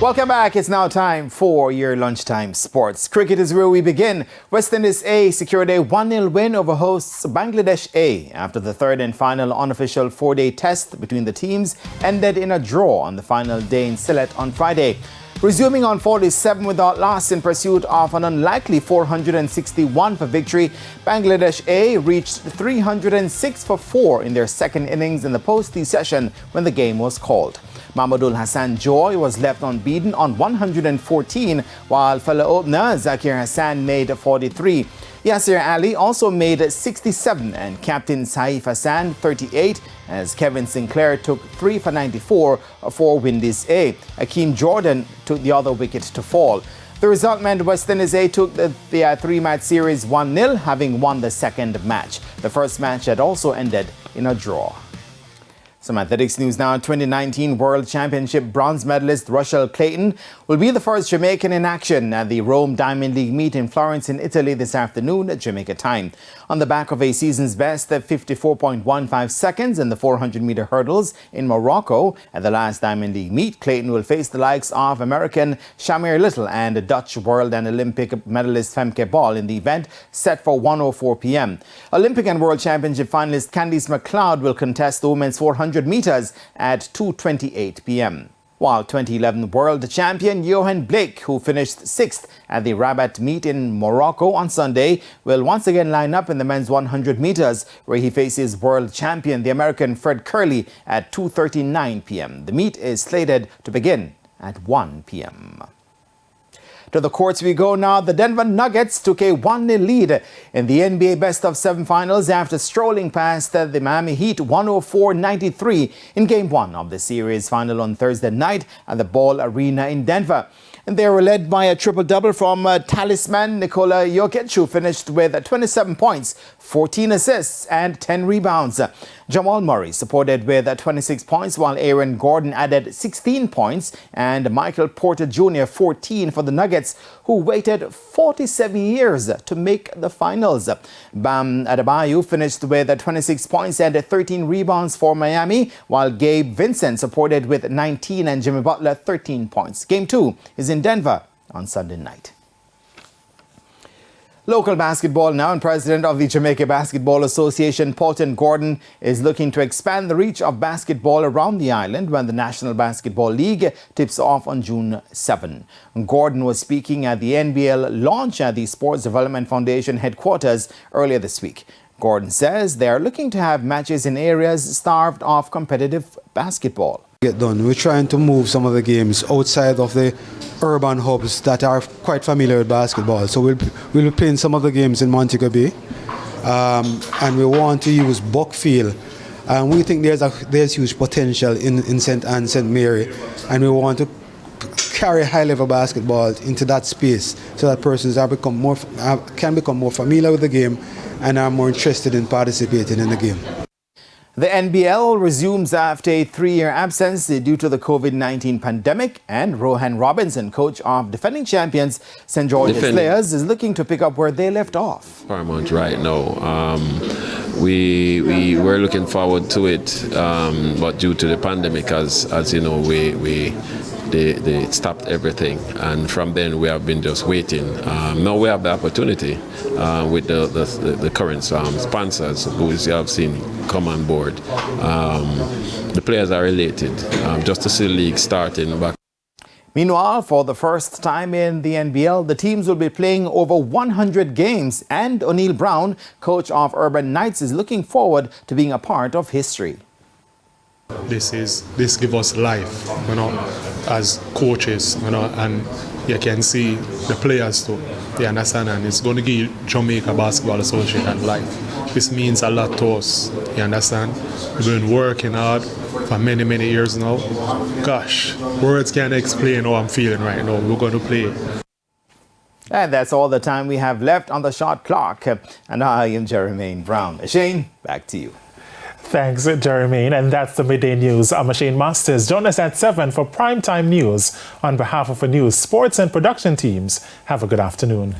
Welcome back. It's now time for your lunchtime sports. Cricket is where we begin. West Indies A secured a 1-0 win over hosts Bangladesh A after the third and final unofficial four-day test between the teams ended in a draw on the final day in Sylhet on Friday. Resuming on 47 without loss in pursuit of an unlikely 461 for victory, Bangladesh A reached 306 for 4 in their second innings in the post-tea session when the game was called. Mahmudul Hassan Joy was left unbeaten on 114, while fellow opener Zakir Hassan made 43. Yasir Ali also made 67 and captain Saif Hassan 38 as Kevin Sinclair took 3 for 94 for Windies A. Akeem Jordan took the other wicket to fall. The result meant West Indies A took the three-match series 1-0, having won the second match. The first match had also ended in a draw. Some athletics news now. 2019 World Championship bronze medalist Rushell Clayton will be the first Jamaican in action at the Rome Diamond League meet in Florence in Italy this afternoon at Jamaica time. On the back of a season's best at 54.15 seconds in the 400-meter hurdles in Morocco at the last Diamond League meet, Clayton will face the likes of American Shamir Little and Dutch World and Olympic medalist Femke Bol in the event set for 1:04 p.m. Olympic and World Championship finalist Candice Mcleod will contest the women's 400 meters at 2:28 p.m. While 2011 world champion Yohan, who finished 6th at the Rabat meet in Morocco on Sunday, will once again line up in the men's 100 meters, where he faces world champion the American Fred Curley at 2:39 p.m. The meet is slated to begin at 1 p.m. To the courts we go now. The Denver Nuggets took a 1-0 lead in the NBA Best of 7 finals after strolling past the Miami Heat 104-93 in Game 1 of the series final on Thursday night at the Ball Arena in Denver. And they were led by a triple-double from talisman Nikola Jokic, who finished with 27 points, 14 assists and 10 rebounds. Jamal Murray supported with 26 points, while Aaron Gordon added 16 points and Michael Porter Jr. 14 for the Nuggets, who waited 47 years to make the finals. Bam Adebayo finished with 26 points and 13 rebounds for Miami, while Gabe Vincent supported with 19 and Jimmy Butler 13 points. Game 2 is in Denver on Sunday night. Local basketball now, and President of the Jamaica Basketball Association, Paulton Gordon, is looking to expand the reach of basketball around the island when the National Basketball League tips off on June 7. Gordon was speaking at the NBL launch at the Sports Development Foundation headquarters earlier this week. Gordon says they are looking to have matches in areas starved of competitive basketball. We're trying to move some of the games outside of the urban hubs that are quite familiar with basketball. So we'll be playing some of the games in Montego Bay, and we want to use Buckfield. And we think there's huge potential in St. Anne, St. Mary, and we want to carry high-level basketball into that space so that persons can become more familiar with the game and are more interested in participating in the game. The NBL resumes after a 3-year absence due to the COVID-19 pandemic, and Rohan Robinson, coach of defending champions St. George's Players, is looking to pick up where they left off. Paramount right now. We were looking forward to it, but due to the pandemic, as you know, they stopped everything, and from then we have been just waiting. Now we have the opportunity with the current sponsors who you have seen come on board. The players are elated just to see the league starting back. Meanwhile, for the first time in the NBL, the teams will be playing over 100 games, and O'Neil Brown, coach of Urban Knights, is looking forward to being a part of history. This gives us life, as coaches, and you can see the players too. You understand, and it's going to give Jamaica Basketball Association life. This means a lot to us. You understand? We've been working hard for many years now. Gosh, words can't explain how I'm feeling right now. We're going to play. And that's all the time we have left on the shot clock. And I am Jermaine Brown. Shane, back to you. Thanks, Jermaine. And that's the Midday News. I'm Shane Masters. Join us at 7 for primetime news. On behalf of the news, sports and production teams, have a good afternoon.